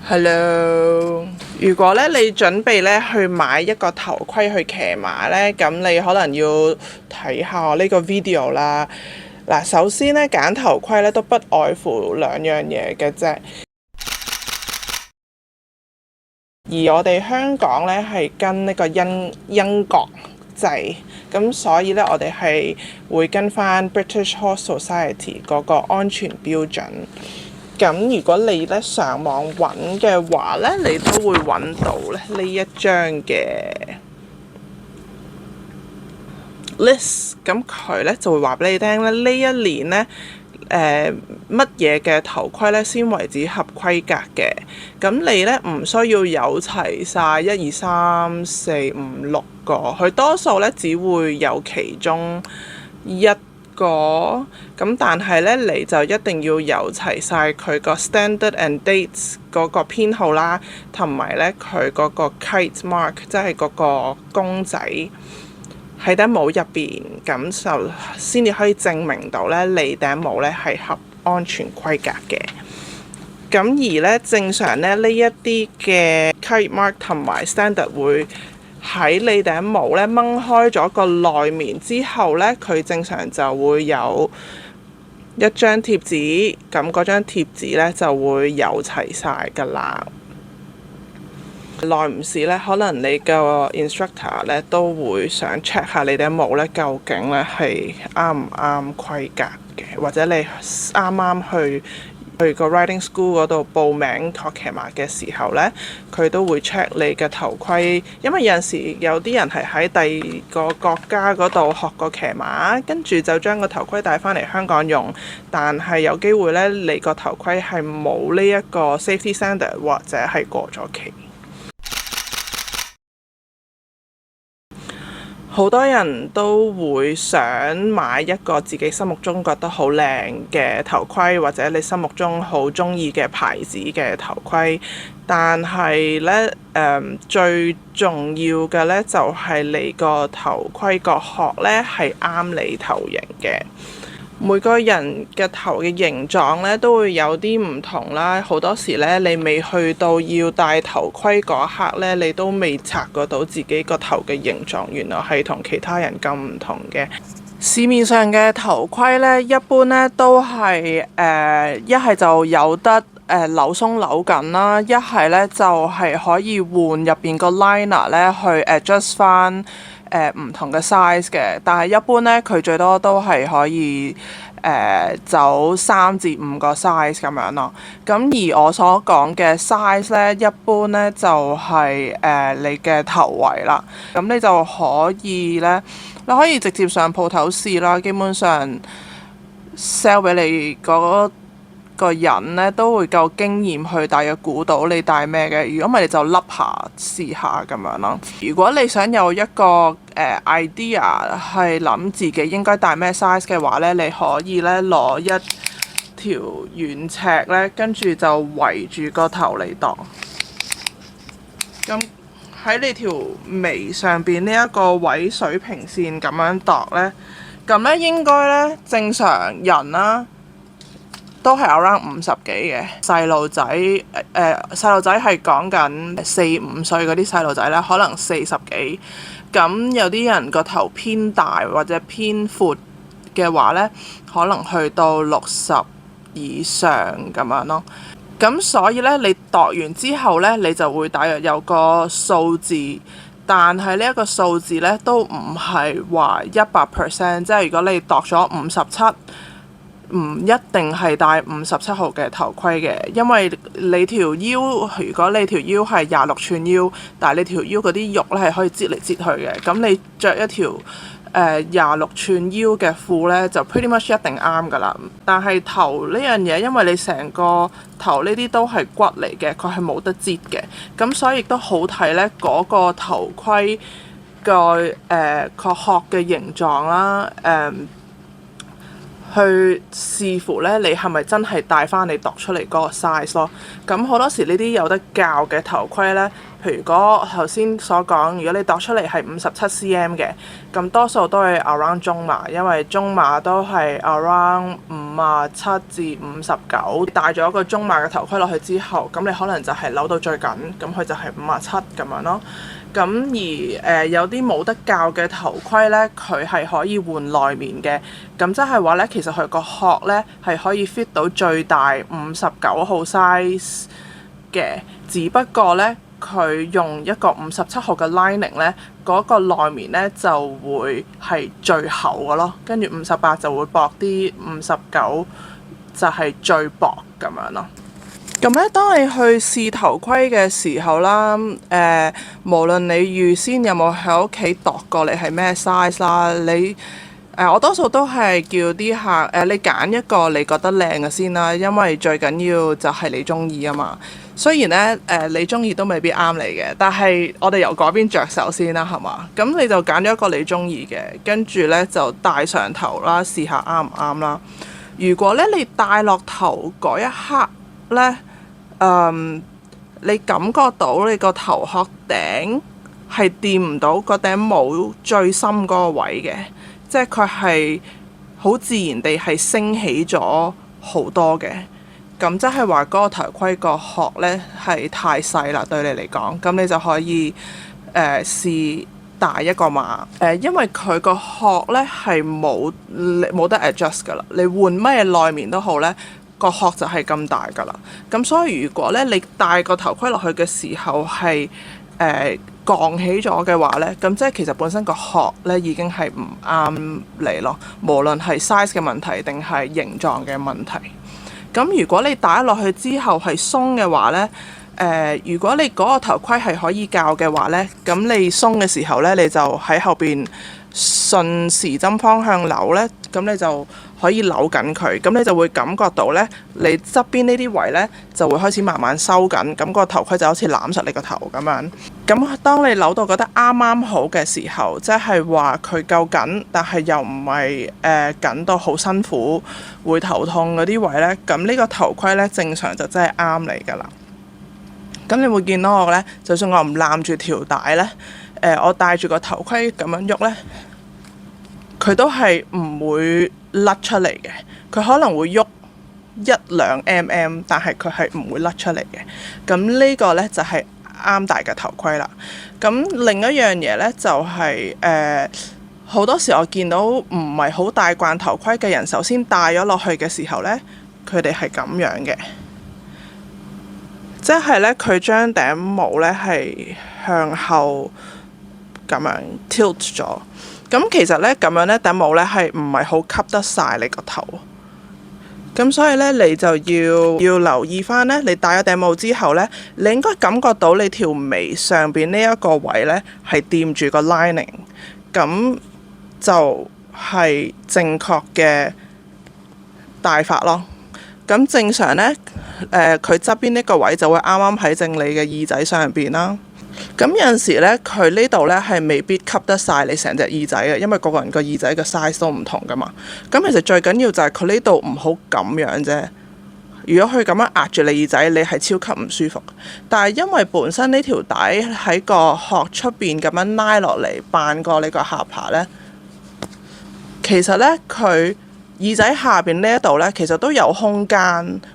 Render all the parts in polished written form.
Hello，如果咧你準備咧去買一個頭盔去騎馬咧，咁你可能要睇下我呢個 video 啦。嗱，首先咧揀頭盔咧都不外乎兩樣嘢嘅啫。而我哋香港咧係跟呢個英國制，咁所以咧我哋係會跟翻 British Horse Society 嗰個安全標準。咁如果你咧上網揾嘅話咧，你都會揾到咧呢一張嘅 list。咁佢咧就會話俾你聽咧，呢一年咧乜嘢嘅頭盔咧先為之合規格嘅。咁你咧唔需要有齊晒1、2、3、4、5、6個，佢多數咧只會有其中一個，咁但係咧你就一定要有齊晒佢個 standard and dates 嗰個編號啦，同埋咧佢嗰個 kite mark， 即係嗰個公仔喺頂帽入邊，咁就先至可以證明到咧你頂帽咧係合安全規格嘅。咁而咧正常咧呢一啲嘅 kite mark 同埋 standard 會喺你頂帽咧掹開咗個內面之後咧，佢正常就會有一張貼紙，咁嗰張貼紙咧就會有齊晒㗎啦。耐唔時咧，可能你個 instructor 咧都會想 check 下你頂帽咧究竟咧係啱唔啱規格嘅，或者你啱啱去個 riding school 嗰度報名學騎馬嘅時候咧，佢都會 check 你嘅頭盔，因為有陣時有啲人係喺第二個國家嗰度學過騎馬，跟住就將個頭盔帶翻嚟香港用，但係有機會咧你個頭盔係冇呢一個 safety standard 或者係過咗期。好多人都會想買一個自己心目中覺得好靚嘅頭盔，或者你心目中好中意嘅牌子嘅頭盔，但係呢，最重要嘅呢，就係你個頭盔個殼呢係啱你頭型嘅。每個人嘅頭嘅形狀咧都會有啲唔同啦，好多時咧你未去到要戴頭盔嗰刻咧，你都未察覺到自己個頭嘅形狀原來係同其他人咁唔同嘅。市面上嘅頭盔咧，一般咧都係一係就有得扭鬆扭緊啦，一係咧就係可以換入邊個 liner 咧去 adjust 翻唔同嘅 size 嘅，但係一般咧佢最多都係可以走3至5個 size 咁樣咯。咁而我所講嘅 size 咧，一般咧就係你嘅頭圍啦。咁你就可以咧，你可以直接上鋪頭試啦。基本上 sell 俾你嗰個人咧都會夠經驗去大約估到你戴咩嘅，如果唔係你就笠下試下咁樣咯。如果你想有一個idea 係諗自己應該戴咩 size 嘅話咧，你可以咧攞一條軟尺咧，跟住就圍住個頭嚟度。咁喺你條眉上邊呢一個位水平線咁樣度咧，咁咧應該咧正常人啦都係 around 50幾嘅。細路仔細路仔係講緊4、5歲嗰啲細路仔咧，可能40幾。咁有啲人個頭偏大或者偏闊嘅話咧，可能去到60以上咁樣咯。咁所以咧，你度完之後咧，你就會大約有個數字，但係呢一個數字咧都唔係話100%，即係如果你度咗57。唔一定係戴57號嘅頭盔嘅，因為你條腰，如果你條腰係26寸腰，但係你條腰嗰啲肉咧係可以擠嚟擠去嘅，咁你着一條26寸腰嘅褲咧就 pretty much 一定啱㗎啦。但係頭呢樣嘢，因為你成個頭呢啲都係骨嚟嘅，佢係冇得擠嘅，咁所以亦都好睇咧嗰個頭盔個殼嘅形狀啦，去視乎咧，你係咪真係戴翻你度出嚟嗰個 size 咯？咁好多時呢啲有得校嘅頭盔咧，譬如我頭先所講，如果你度出嚟係57cm 嘅，咁多數都係 around 中碼，因為中碼都係 around 57至59。戴咗一個中碼嘅頭盔落去之後，咁你可能就係扭到最緊，咁佢就係57咁樣咯。咁而有啲冇得校嘅頭盔呢，佢係可以換內面嘅，咁即係話呢，其實佢個殼呢係可以 fit 到最大59號 size 嘅，只不過呢，佢用一個57號嘅 lining 呢，嗰個內面呢就會係最厚嘅咯，跟住58就會薄啲，59就係最薄咁樣咯。咁咧，當你去試頭盔嘅時候啦，無論你預先有冇喺屋企度過你係咩 size 啦，我多數都係叫啲客你揀一個你覺得靚嘅先啦，因為最緊要就係你中意啊嘛。雖然咧你中意都未必啱你嘅，但係我哋由嗰邊着手先啦，係嘛？咁你就揀咗一個你中意嘅，跟住咧就戴上頭啦，試下啱唔啱啦。如果咧你戴落頭嗰一刻咧，你感覺到你個頭殼頂係掂唔到個頂帽最深嗰個位嘅，即係佢係好自然地係升起咗好多嘅。咁即係話嗰個頭盔個殼呢係太細啦，對你嚟講，咁你就可以試大一個碼。因為佢個殼呢係冇得 adjust 噶啦，你換咩內面都好呢，個殼就係咁大㗎啦。咁所以如果咧你戴個頭盔落去嘅時候係降起咗嘅話咧，咁即係其實本身個殼咧已經係唔啱你咯，無論係 size 嘅問題定係形狀嘅問題。咁如果你戴落去之後係鬆嘅話咧，如果你嗰個頭盔係可以校嘅話咧，咁你鬆嘅時候咧，你就喺後邊順時針方向扭咧，咁你就可以扭緊佢，咁你就會感覺到咧，你側邊呢啲位咧就會開始慢慢收緊，咁個頭盔就好似攬實你個頭咁樣。咁當你扭到覺得啱啱好嘅時候，即係話佢夠緊，但係又唔係緊到好辛苦，會頭痛嗰啲位咧，咁呢個頭盔咧正常就真係啱你㗎啦。咁你會見到我咧，就算我唔攬住條帶咧，我戴住個頭盔咁樣喐咧，佢都係唔會甩出嚟嘅。佢可能會喐1-2 mm， 但係佢係唔會甩出嚟嘅。咁呢個咧就係啱戴嘅頭盔啦。咁另一樣嘢咧就係好多時我見到唔係好戴慣頭盔嘅人，首先戴咗落去嘅時候咧，佢哋係咁樣嘅。即係咧，佢將頂帽咧係向後咁樣 tilt 咗。咁其實咧咁樣咧頂帽咧係唔係好吸得晒你個頭。咁所以咧你就要留意翻咧，你戴咗頂帽之後咧，你應該感覺到你條眉上邊呢一個位咧係掂住個 lining， 咁就係正確嘅戴法咯。咁正常呢，佢側邊呢個位就會啱啱喺正你嘅耳仔上邊啦。咁有陣時呢，佢呢度呢係未必吸得晒你成隻耳仔嘅，因為個個人個耳仔嘅 size 都唔同噶嘛。咁其實最緊要就係佢呢度唔好咁樣啫。如果佢咁樣壓住你耳仔，你係超級唔舒服。但係因為本身呢條帶喺個殼出邊咁樣拉落嚟，扮過你個下巴呢，其實呢，佢耳仔下邊呢一度呢，其實都有空間，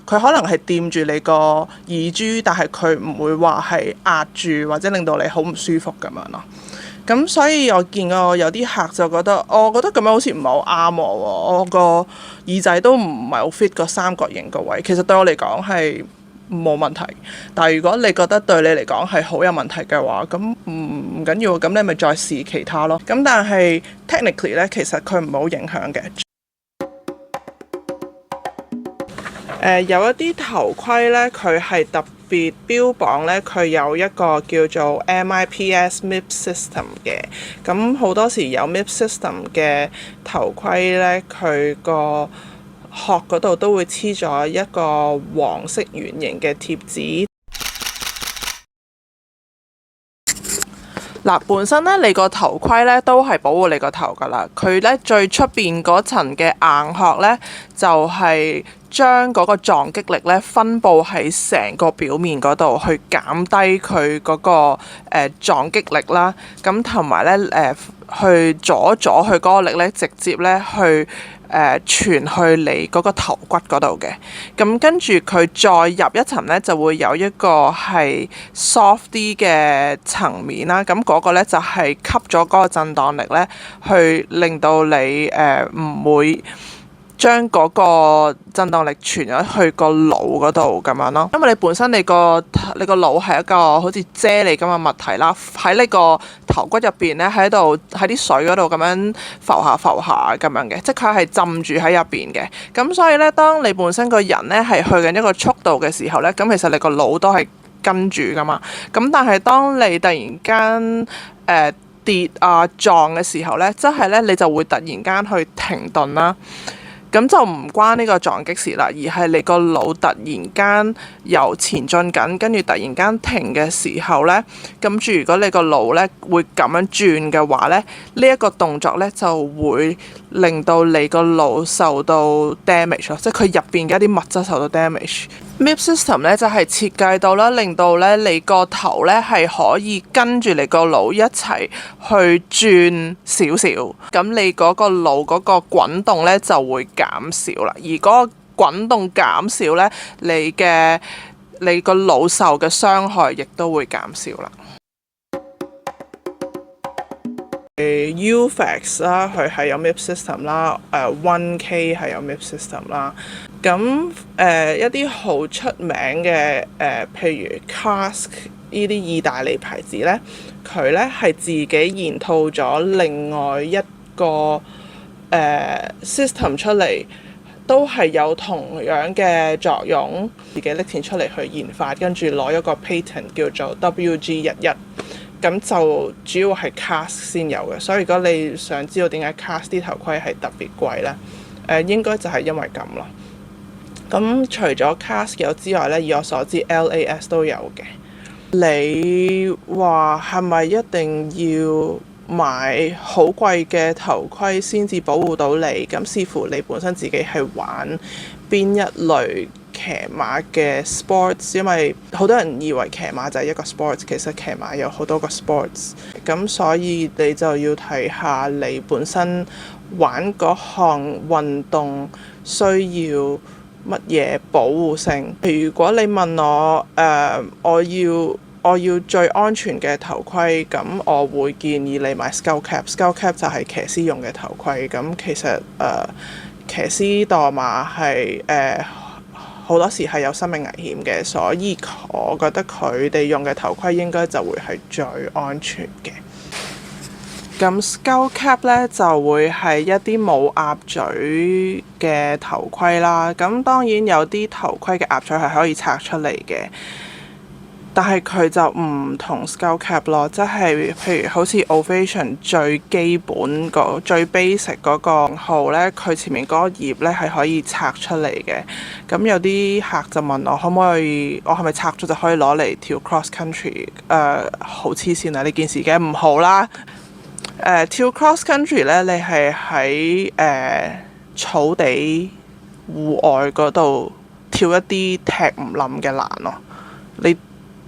佢可能係掂住你個耳珠，但係佢唔會話係壓住或者令到你好唔舒服咁樣咯。咁所以我見過有啲客就覺得，我覺得咁樣好似唔係好啱我喎，我個耳仔都唔係好 fit 個三角形個位。其實對我嚟講係冇問題，但係如果你覺得對你嚟講係好有問題嘅話，咁唔緊要，咁你咪再試其他咯。咁但係 technically 呢，其實佢唔係好影響嘅。有一啲頭盔呢，佢係特別標榜呢，佢有一個叫做 MIPS MIP system 嘅。咁好多時有 MIP system 嘅頭盔呢，佢個殼嗰度都會黐咗一個黃色圓形嘅貼紙。嗱，本身咧你個頭盔咧都係保護你個頭噶啦，佢咧最出邊嗰層嘅硬殼咧就係將嗰個撞擊力咧分佈喺成個表面嗰度，去減低佢嗰個撞擊力啦。咁同埋咧去阻佢嗰個力咧，直接咧去傳去你嗰個頭骨嗰度嘅。咁跟住佢再入一層咧，就會有一個係 soft 啲嘅層面啦。咁嗰個咧就係吸咗嗰個震盪力咧，去令到你唔會將嗰個震盪力傳咗去個腦嗰度咁樣咯。因為你本身你個腦係一個好似啫喱咁嘅物體啦，喺你個頭骨入邊咧喺啲水嗰度咁樣浮下咁樣嘅，即係佢係浸住喺入邊嘅。咁所以咧，當你本身個人咧係去緊一個速度嘅時候咧，咁其實你個腦都係跟住噶嘛。咁但係當你突然間跌啊撞嘅時候咧，即係咧你就會突然間去停頓啦。咁就唔關呢個撞擊事啦，而係你個腦突然間由前進緊，跟住突然間停嘅時候呢。咁如果你個腦呢會咁樣轉嘅話呢，呢一個動作呢就會令到你個腦受到 damage 咯，即係佢入邊嘅一啲物質受到 damage。MIP system 咧就係設計到啦，令到咧你個頭咧係可以跟住你個腦一齊去轉少少，咁你嗰個腦嗰個滾動咧就會減少啦。而嗰個滾動減少咧，你個腦受嘅傷害亦都會減少啦。UFX 啦，佢係有 MIP system 啦，1K 係有 MIP system 啦。咁一啲好出名嘅譬如 Cask 呢啲意大利牌子咧，佢咧係自己研套咗另外一個system 出嚟，都係有同樣嘅作用，自己拎錢出嚟去研發，跟住攞一個 patent 叫做 WG11。咁就主要係 Cask 先有嘅，所以如果你想知道點解 Cask 啲頭盔係特別貴咧，應該就係因為咁咯。咁除咗 Cask 有之外咧，以我所知 LAS 都有嘅。你話係咪一定要買好貴嘅頭盔先至保護到你？咁視乎你本身自己係玩邊一類騎馬嘅 sports， 因為好多人以為騎馬就係一個 sports， 其實騎馬有好多個 sports， 咁所以你就要睇下你本身玩嗰項運動需要乜嘢保護性。如果你問我我要最安全嘅頭盔，咁我會建議你買 Skull Cap。Skull Cap 就係騎師用嘅頭盔。咁其實騎師墮馬係好多時係有生命危險嘅，所以我覺得佢哋用嘅頭盔應該就會係最安全嘅。咁 Skull Cap 咧就會係一啲冇鴨嘴嘅頭盔啦。咁當然有啲頭盔嘅鴨嘴係可以拆出嚟嘅，但係佢就唔同 Skull Cap 咯，即係譬如好似 Ovation 最基本最 basic 嗰個號咧，佢前面嗰個葉咧係可以拆出嚟嘅。咁有啲客就問我可唔可以，我係咪拆咗就可以攞嚟跳 cross country？ 好黐線啊！呢件事嘅唔好啦。跳 cross country 咧，你係喺草地戶外嗰度跳一啲踢唔冧嘅欄咯，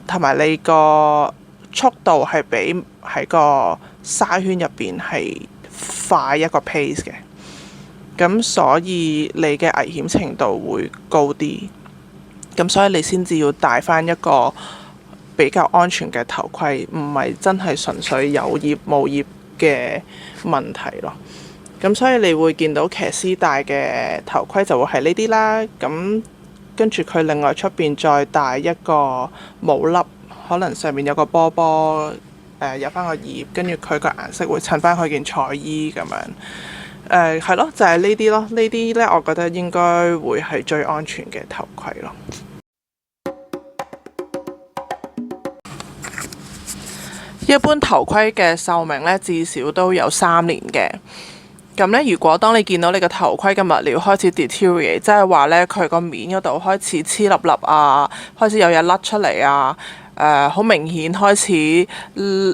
同埋你個速度係比喺個沙圈入邊係快一個 pace 嘅，咁所以你嘅危險程度會高啲，咁所以你先至要戴翻一個比較安全嘅頭盔，唔係真係純粹有葉冇葉嘅問題咯。咁所以你會見到騎師戴嘅頭盔就會係呢啲啦。咁跟住佢另外出邊再戴一個帽笠，可能上面有個波波，有翻個葉，跟住佢個顏色會襯翻佢件彩衣咁樣。係咯，就係呢啲咯。呢啲呢，我覺得應該會係最安全嘅頭盔咯。一般頭盔嘅壽命呢，至少都有3年嘅。咁咧，如果當你見到你個頭盔嘅物料開始 deteriorate，即係話咧佢個面嗰度開始黐粒粒啊，開始有嘢甩出嚟啊，好明顯開始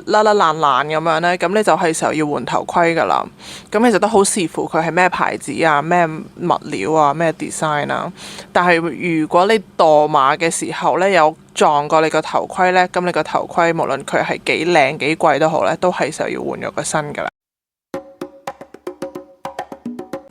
甩甩爛爛咁樣呢，咁你就係時候要換頭盔㗎啦。咁其實都好視乎佢係咩牌子啊、咩物料啊、咩 design 啊。但係如果你墮馬嘅時候呢，有撞過你個頭盔呢，咁你個頭盔無論佢係幾靚幾貴都好呢，都係時候要換咗個新㗎啦。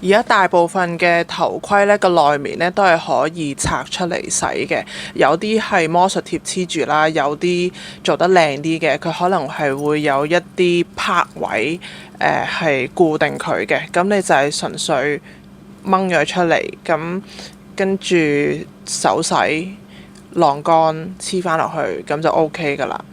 而家大部分嘅頭盔呢個內面呢都係可以拆出嚟洗嘅，有啲係魔術貼黐住啦，有啲做得靚啲嘅，佢可能係會有一啲拍位係固定佢嘅，咁你就係純粹掹咗出嚟，咁跟住手洗晾乾黐翻落去，咁就 OK 㗎啦。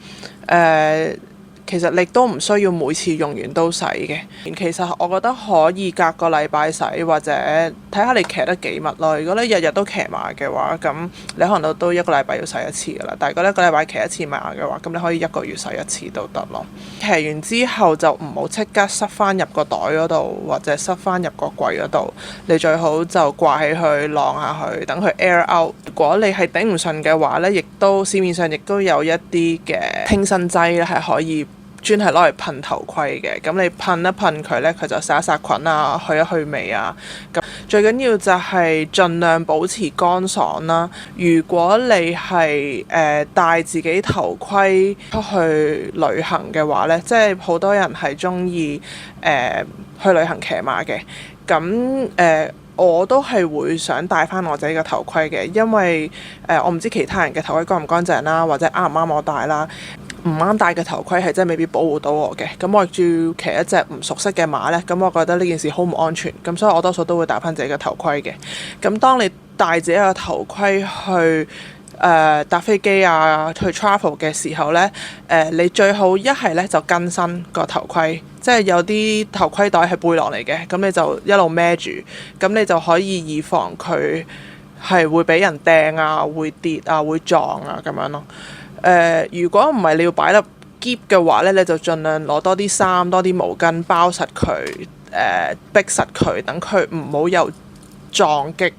其實你都唔需要每次用完都洗嘅。其實我覺得可以隔個禮拜洗，或者睇下你騎得幾密咯。如果你日日都騎馬嘅話，咁你可能都一個禮拜要洗一次㗎啦。但係如果一個禮拜騎一次馬嘅話，咁你可以一個月洗一次都得咯。騎完之後就唔好即刻塞翻入個袋嗰度，或者塞翻入個櫃嗰度。你最好就掛起佢晾下佢，等佢 air out。如果你係頂唔順嘅話呢，亦都市面上亦都有一啲嘅清新劑咧，係可以專係攞嚟噴頭盔嘅。咁你噴一噴佢呢，佢就殺一殺菌啊，去一去味啊。咁最緊要就係盡量保持乾爽啦。如果你係帶自己頭盔出去旅行嘅話呢，即係好多人係中意去旅行騎馬嘅。咁我都係會想戴翻我自己嘅頭盔嘅，因為我唔知其他人嘅頭盔乾唔乾淨啦，或者啱唔啱我戴啦。唔啱戴嘅頭盔係真係未必保護到我嘅，咁我仲要騎一隻唔熟悉嘅馬呢，咁我覺得呢件事好唔安全，咁所以我多數都會戴翻自己嘅頭盔嘅。咁當你戴自己嘅頭盔去搭飛機啊，去 travel 嘅時候呢，你最好一係呢就更新個頭盔，即係有啲頭盔袋係背囊嚟嘅，咁你就一路孭住，咁你就可以以防佢係會俾人掟啊、會跌啊、會撞啊咁樣咯。如果唔係你要擺粒篋嘅話呢，你就盡量攞多啲衫、多啲毛巾包實佢，逼實佢，等佢唔好有撞擊